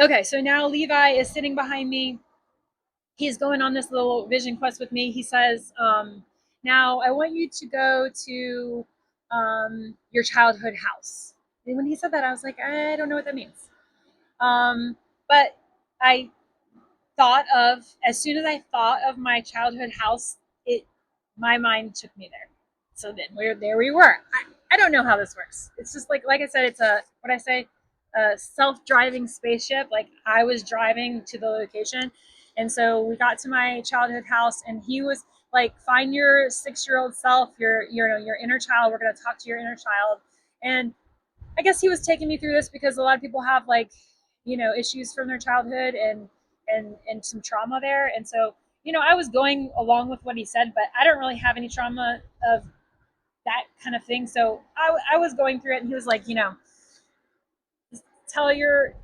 Okay, so now Levi is sitting behind me. He's going on this little vision quest with me. He says, now I want you to go to your childhood house. And when he said that, I was like, I don't know what that means. But I thought of, as soon as I thought of my childhood house, my mind took me there. So then there we were. I don't know how this works. It's just like I said, it's what I say, a self-driving spaceship. Like I was driving to the location, and so we got to my childhood house, and he was like, "Find your 6-year-old self, your inner child. We're going to talk to your inner child." And I guess he was taking me through this because a lot of people have like, issues from their childhood and some trauma there. And so, I was going along with what he said, but I don't really have any trauma of that kind of thing. So I was going through it, and he was like, tell your,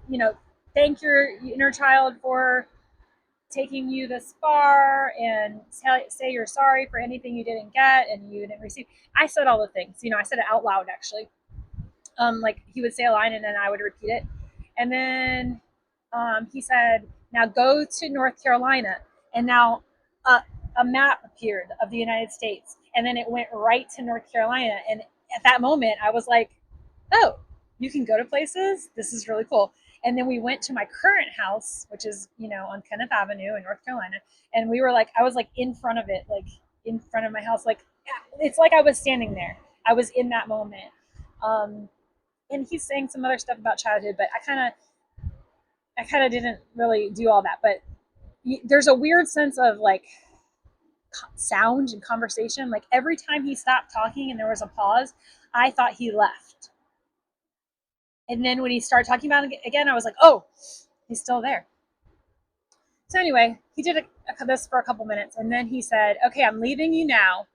thank your inner child for taking you this far, and say you're sorry for anything you didn't get and you didn't receive. I said all the things, I said it out loud actually. Like he would say a line and then I would repeat it. And then he said, now go to North Carolina. And now a map appeared of the United States. And then it went right to North Carolina. And at that moment, I was like, oh, you can go to places. This is really cool. And then we went to my current house, which is, on Kenneth Avenue in North Carolina. And we were like, I was like in front of it, like in front of my house. Like, it's like I was standing there. I was in that moment. And he's saying some other stuff about childhood, but I kind of didn't really do all that. But there's a weird sense of like sound and conversation. Like every time he stopped talking and there was a pause, I thought he left. And then when he started talking about it again, I was like, oh, he's still there. So anyway, he did this for a couple minutes, and then he said, okay, I'm leaving you now.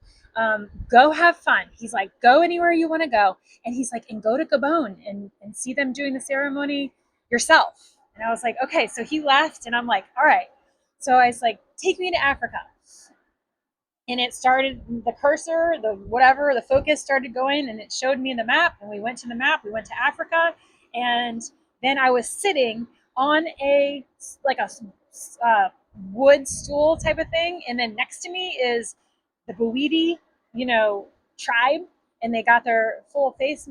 Go have fun. He's like, go anywhere you want to go. And he's like, and go to Gabon and see them doing the ceremony yourself. And I was like, okay. So he left, and I'm like, all right. So I was like, take me to Africa. And it started, the cursor, the focus started going, and it showed me the map. And we went to the map. We went to Africa. And then I was sitting on a uh, wood stool type of thing. And then next to me is the Bwiti, tribe, and they got their full face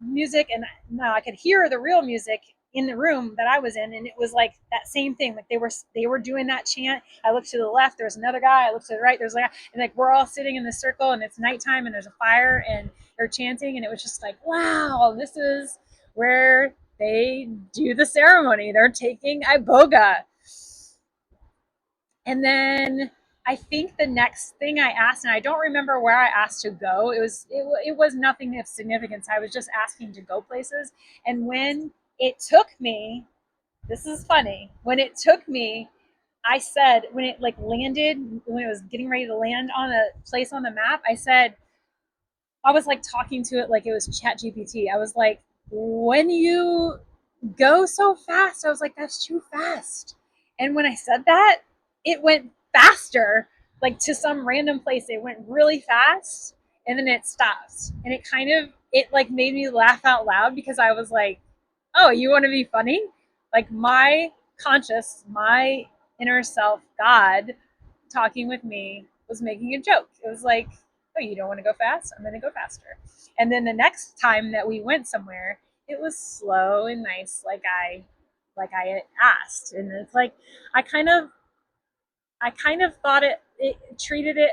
music, and now I could hear the real music in the room that I was in, and it was like that same thing. Like they were doing that chant. I looked to the left, there's another guy. I looked to the right, there's like, and like we're all sitting in this circle, and it's nighttime, and there's a fire, and they're chanting, and it was just like, wow, this is where they do the ceremony. They're taking Iboga. And then I think the next thing I asked, and I don't remember where I asked to go. It was nothing of significance. I was just asking to go places. And when it took me, this is funny. When it took me, I said, when it like landed, when it was getting ready to land on a place on the map, I was like talking to it like it was Chat GPT. I was like, when you go so fast, I was like, that's too fast. And when I said that, it went faster, like to some random place. It went really fast, and then it stopped. And it like made me laugh out loud because I was like, oh, you want to be funny? Like my inner self, God, talking with me was making a joke. It was like, oh, you don't want to go fast? I'm going to go faster. And then the next time that we went somewhere, it was slow and nice, like I asked. And it's like I kind of thought it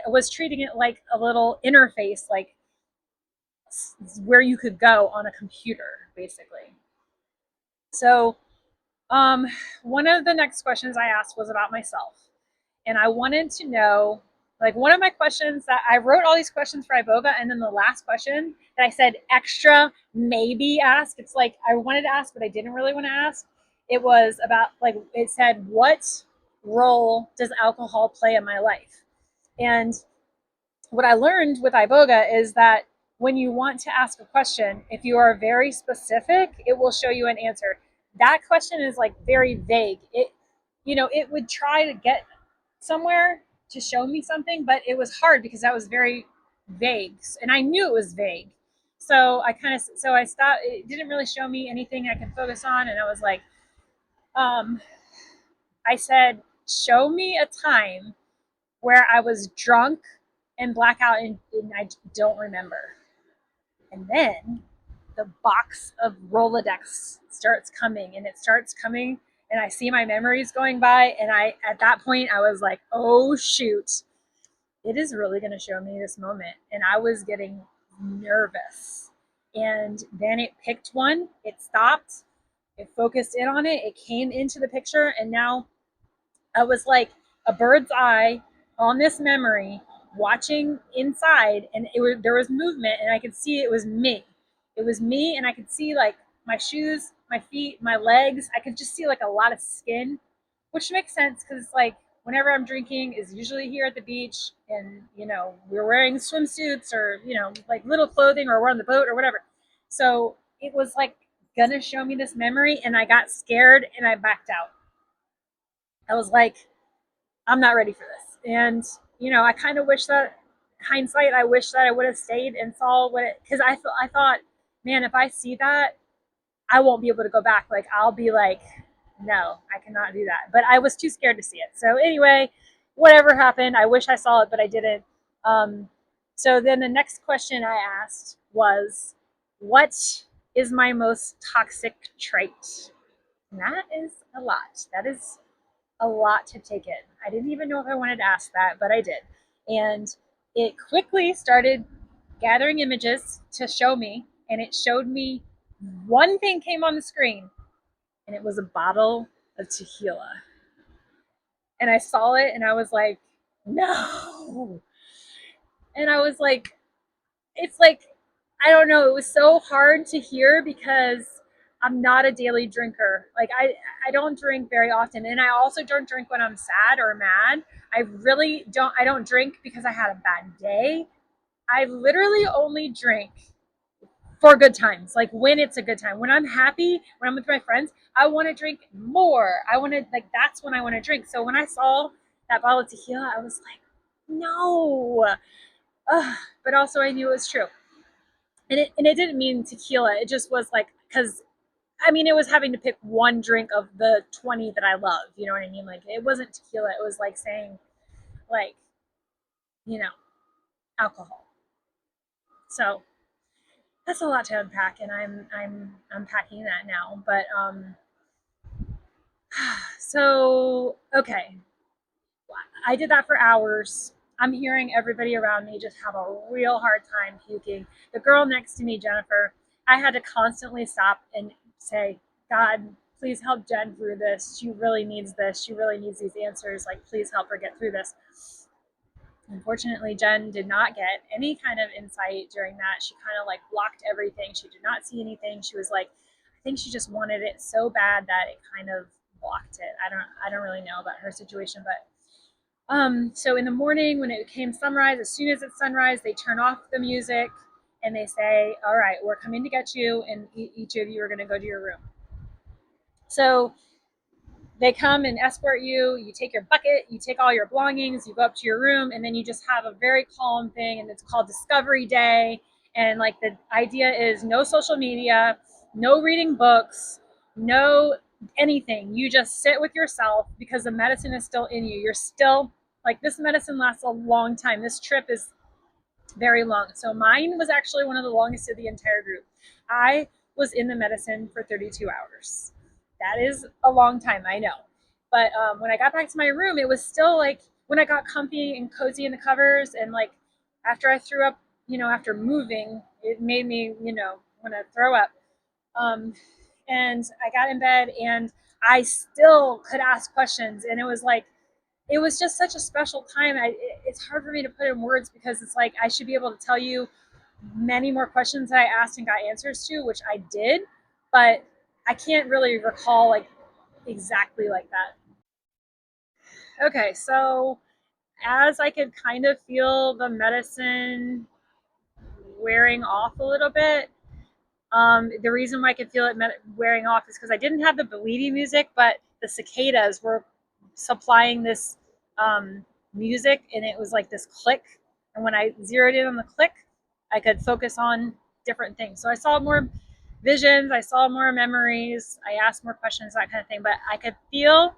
was treating it like a little interface, like where you could go on a computer, basically. So one of the next questions I asked was about myself. And I wanted to know, like, one of my questions that I wrote all these questions for Iboga, and then the last question that I said extra maybe ask, it's like I wanted to ask, but I didn't really want to ask. It was about, like, it said, what role does alcohol play in my life? And what I learned with Iboga is that when you want to ask a question, if you are very specific, it will show you an answer. That question is like very vague. It would try to get somewhere to show me something, but it was hard because that was very vague, and I knew it was vague. So I stopped. It didn't really show me anything I could focus on, and I was like, Um, I said, show me a time where I was drunk and blackout and I don't remember. And then the box of Rolodex starts coming and it starts coming and I see my memories going by and I at that point I was like, "Oh shoot. It is really going to show me this moment." And I was getting nervous. And then it picked one, it stopped, it focused in on it, it came into the picture and now I was like a bird's eye on this memory, watching inside, and there was movement, and I could see it was me. It was me, and I could see like my shoes, my feet, my legs. I could just see like a lot of skin, which makes sense because like whenever I'm drinking is usually here at the beach, and we're wearing swimsuits or like little clothing, or we're on the boat or whatever. So it was like gonna show me this memory, and I got scared and I backed out. I was like, I'm not ready for this. And, I kind of wish that hindsight, I wish that I would have stayed and saw what it, because I thought, man, if I see that, I won't be able to go back. Like, I'll be like, no, I cannot do that. But I was too scared to see it. So, anyway, whatever happened, I wish I saw it, but I didn't. Um, so then the next question I asked was, what is my most toxic trait? And that is a lot. That is a lot to take in. I didn't even know if I wanted to ask that, but I did. And it quickly started gathering images to show me, and it showed me one thing came on the screen, and it was a bottle of tequila. And I saw it, and I was like, no. And I was like, it's like, I don't know, it was so hard to hear because I'm not a daily drinker. Like I don't drink very often, and I also don't drink when I'm sad or mad. I don't drink because I had a bad day. I literally only drink for good times. Like when it's a good time. When I'm happy, when I'm with my friends, I want to drink more. I want to like that's when I want to drink. So when I saw that bottle of tequila, I was like, no. Ugh. But also I knew it was true. And it didn't mean tequila. It just was like because I mean it was having to pick one drink of the 20 that I love. You know what I mean? Like it wasn't tequila. It was like saying like you know alcohol. So that's a lot to unpack, and I'm unpacking that now. But so okay, I did that for hours. I'm hearing everybody around me just have a real hard time puking. The girl next to me, Jennifer, I had to constantly stop and say, God, please help Jen through this. She really needs this. She really needs these answers. Like, please help her get through this. Unfortunately, Jen did not get any kind of insight during that. She kind of like blocked everything. She did not see anything. She was like, I think she just wanted it so bad that it kind of blocked it. I don't really know about her situation, but so in the morning when it became sunrise, as soon as it's sunrise, they turn off the music and they say, all right, we're coming to get you, and each of you are going to go to your room. So they come and escort you. You take your bucket, you take all your belongings, you go up to your room, and then you just have a very calm thing, and it's called Discovery Day. And like the idea is no social media, no reading books, no anything. You just sit with yourself because the medicine is still in you. You're still like this medicine lasts a long time. This trip is very long. So mine was actually one of the longest of the entire group. I was in the medicine for 32 hours. That is a long time, I know. But when I got back to my room, it was still like when I got comfy and cozy in the covers, and like after I threw up, after moving, it made me, want to throw up. Um, and I got in bed and I still could ask questions, and it was just such a special time. It's hard for me to put in words because it's like I should be able to tell you many more questions that I asked and got answers to, which I did, but I can't really recall like exactly like that. Okay, so as I could kind of feel the medicine wearing off a little bit, the reason why I could feel it wearing off is because I didn't have the bleedy music, but the cicadas were supplying this music, and it was like this click. And when I zeroed in on the click, I could focus on different things. So I saw more visions. I saw more memories. I asked more questions, that kind of thing. But I could feel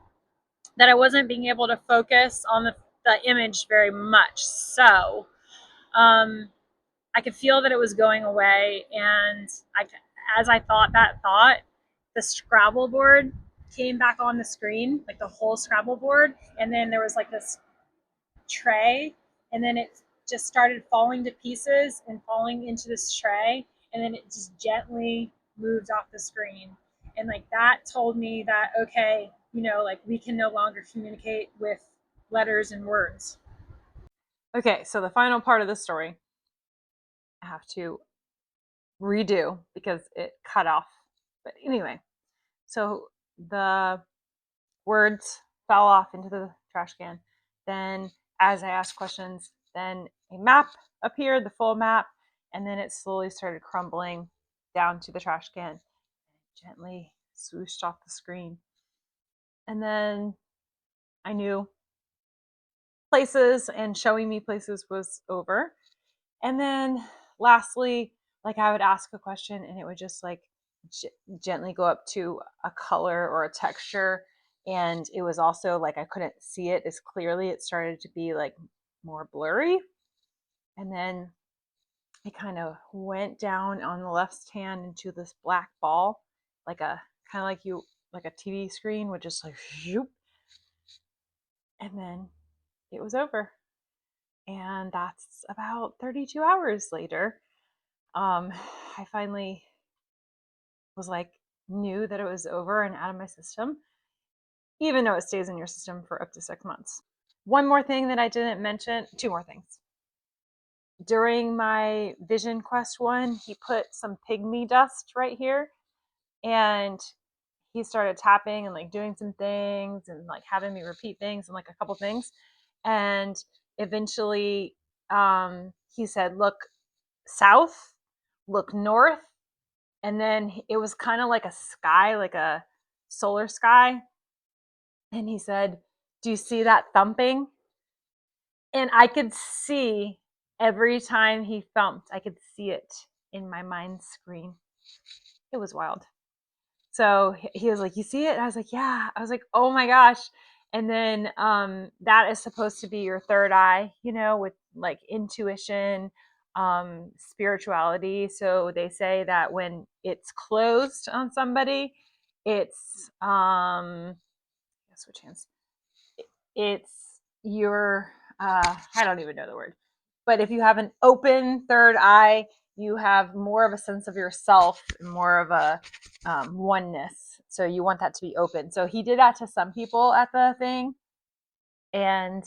that I wasn't being able to focus on the image very much. So um, I could feel that it was going away. And as I thought that thought, the Scrabble board came back on the screen, like the whole Scrabble board. And then there was like this tray, and then it just started falling to pieces and falling into this tray, and then it just gently moved off the screen. And like that told me that, okay, like we can no longer communicate with letters and words. Okay, so the final part of the story I have to redo because it cut off. But anyway, so the words fell off into the trash can. Then, as I asked questions, then a map appeared, the full map, and then it slowly started crumbling down to the trash can, gently swooshed off the screen. And then I knew places and showing me places was over. And then lastly, like I would ask a question and it would just like gently go up to a color or a texture. And it was also like I couldn't see it as clearly. It started to be like more blurry. And then it kind of went down on the left hand into this black ball, like a kind of like a TV screen would just like shoop. And then it was over. And that's about 32 hours later. I finally was like, knew that it was over and out of my system, even though it stays in your system for up to 6 months. One more thing that I didn't mention, two more things. During my Vision Quest one, he put some pygmy dust right here, and he started tapping and like doing some things and like having me repeat things and like a couple things. And eventually, he said, look south, look north, and then it was kind of like a sky, like a solar sky. And he said, do you see that thumping? And I could see every time he thumped, I could see it in my mind screen. It was wild. So he was like, you see it? And I was like, yeah. I was like, oh my gosh. And then that is supposed to be your third eye, with like intuition, spirituality. So they say that when it's closed on somebody, it's guess which hands? It's your I don't even know the word. But if you have an open third eye, you have more of a sense of yourself, more of a oneness. So you want that to be open. So he did that to some people at the thing, and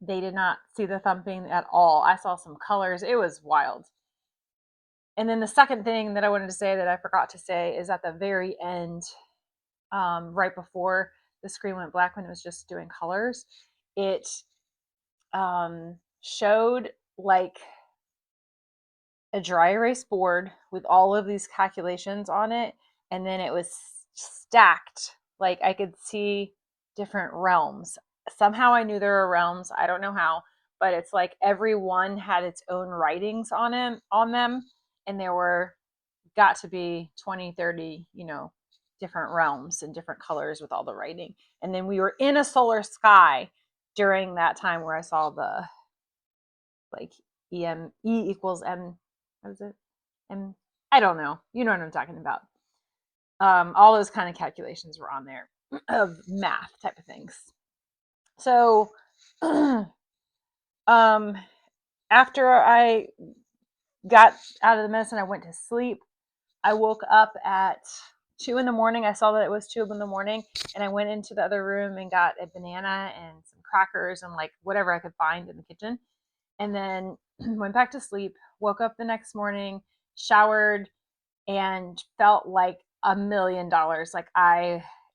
they did not see the thumping at all. I saw some colors. It was wild. And then the second thing that I wanted to say that I forgot to say is at the very end, right before the screen went black when it was just doing colors, it showed like a dry erase board with all of these calculations on it, and then it was stacked. Like I could see different realms. Somehow I knew there were realms. I don't know how, but it's like every one had its own writings on them, and there were got to be 20, 30, different realms and different colors with all the writing. And then we were in a solar sky during that time where I saw the like E equals M. What is it? M. I don't know. You know what I'm talking about. All those kind of calculations were on there of math type of things. So, um, after I got out of the medicine, I went to sleep. I woke up at 2 in the morning. I saw that it was 2 in the morning, and I went into the other room and got a banana and some crackers and like whatever I could find in the kitchen. And then went back to sleep, woke up the next morning, showered, and felt like $1,000,000. Like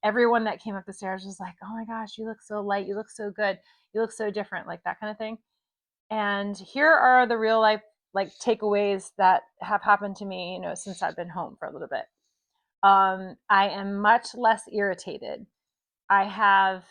everyone that came up the stairs was like, oh my gosh, you look so light. You look so good. You look so different, like that kind of thing. And here are the real life like takeaways that have happened to me, since I've been home for a little bit. I am much less irritated. I have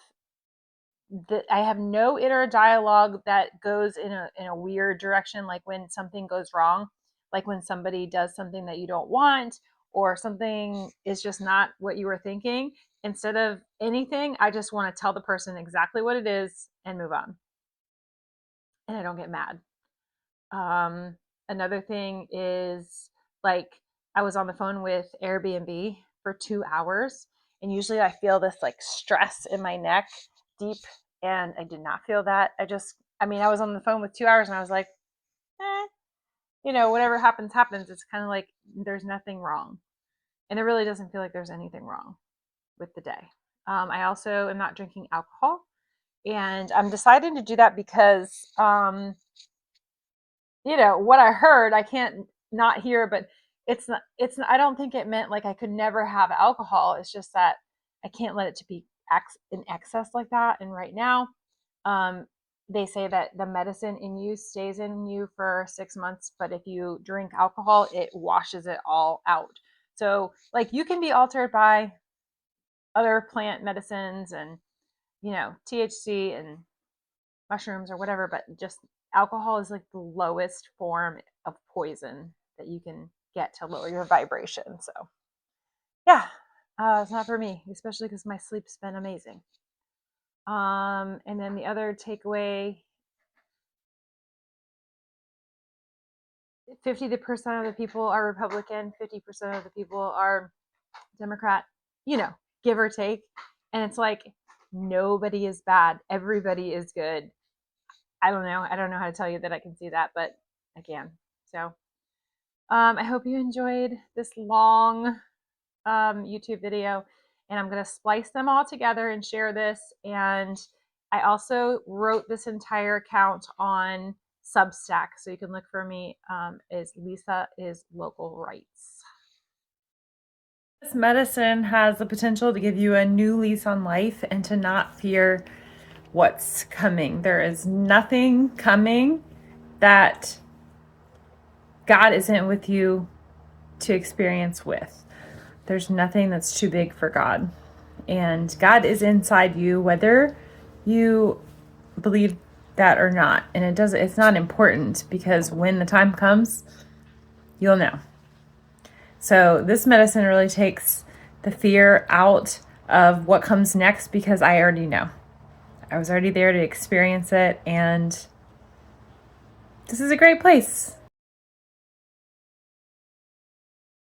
I have no inner dialogue that goes in a weird direction, like when something goes wrong. like when somebody does something that you don't want or something is just not what you were thinking, instead of anything, I just want to tell the person exactly what it is and move on. And I don't get mad. Um, Another thing is, like, I was on the phone with Airbnb for 2 hours, and usually I feel this like stress in my neck deep, and I did not feel that. I mean, I was on the phone with 2 hours and I was like, whatever happens, happens. It's kind of like there's nothing wrong. And it really doesn't feel like there's anything wrong with the day. I also am not drinking alcohol, and I'm deciding to do that because what I heard, I can't not hear, but I don't think it meant like I could never have alcohol. It's just that I can't let it to be in excess like that. And right now, um, they say that the medicine in you stays in you for 6 months, but if you drink alcohol, it washes it all out. So like you can be altered by other plant medicines and THC and mushrooms or whatever, but just alcohol is like the lowest form of poison that you can get to lower your vibration. So yeah, it's not for me, especially because my sleep's been amazing. And then the other takeaway, 50% of the people are Republican, 50% of the people are Democrat, give or take. And it's like nobody is bad, everybody is good. I don't know. I don't know how to tell you that I can see that, but I can. So I hope you enjoyed this long YouTube video, and I'm going to splice them all together and share this. And I also wrote this entire account on Substack, so you can look for me as Lisa is Local Rights. This medicine has the potential to give you a new lease on life and to not fear what's coming. There is nothing coming that God isn't with you to experience with. There's nothing that's too big for God. And God is inside you, whether you believe that or not. And it's not important, because when the time comes, you'll know. So this medicine really takes the fear out of what comes next, because I already know. I was already there to experience it, and this is a great place.